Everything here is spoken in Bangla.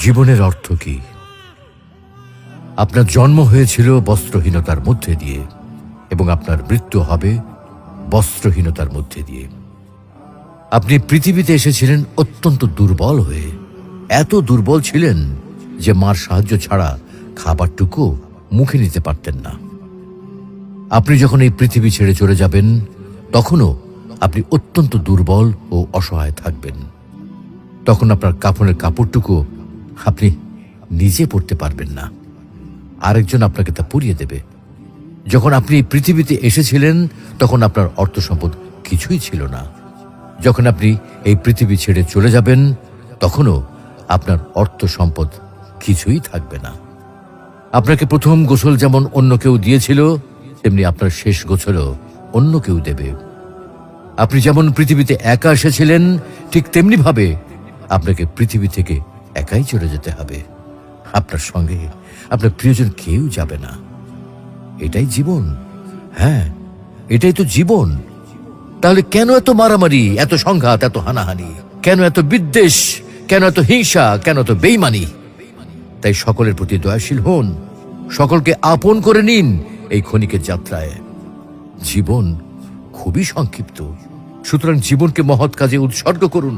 জীবনের অর্থ কি? আপনার জন্ম হয়েছিল বস্ত্রহীনতার মধ্যে দিয়ে এবং আপনার মৃত্যু হবে বস্ত্রহীনতার মধ্যে দিয়ে। আপনি পৃথিবীতে এসেছিলেন অত্যন্ত দুর্বল হয়ে। এত দুর্বল ছিলেন যে মার সাহায্য ছাড়া খাবারটুকু মুখে নিতে পারতেন না। আপনি যখন এই পৃথিবী ছেড়ে চলে যাবেন তখনও আপনি অত্যন্ত দুর্বল ও অসহায় থাকবেন। তখন আপনার কাফনের কাপড়টুকু আপনি নিজে পরতে পারবেন না, আরেকজন আপনাকে তা পরিয়ে দেবে। যখন আপনি এই পৃথিবীতে এসেছিলেন তখন আপনার অর্থ সম্পদ কিছুই ছিল না। যখন আপনি এই পৃথিবী ছেড়ে চলে যাবেন তখনও আপনার অর্থ সম্পদ কিছুই থাকবে না। আপনাকে প্রথম গোসল যেমন অন্য কেউ দিয়েছিল, তেমনি আপনার শেষ গোসলও অন্য কেউ দেবে। আপনি যেমন পৃথিবীতে একা এসেছিলেন, ঠিক তেমনি ভাবে আপনাকে পৃথিবী থেকে একাই চলে যেতে হবে। আপনার সঙ্গে আপনার প্রিয়জন কেউ যাবে না। এটাই জীবন। হ্যাঁ, এটাই তো জীবন। তাহলে কেন এত মারামারি, এত সংঘাত, এত হানাহানি? কেন এত বিদ্বেষ? কেন এত হিংসা? কেন এত বেইমানি? তাই সকলের প্রতি দয়াশীল হন, সকলকে আপন করে নিন এই ক্ষণিকের যাত্রায়। জীবন খুবই সংক্ষিপ্ত, সুতরাং জীবনকে মহৎ কাজে উৎসর্গ করুন।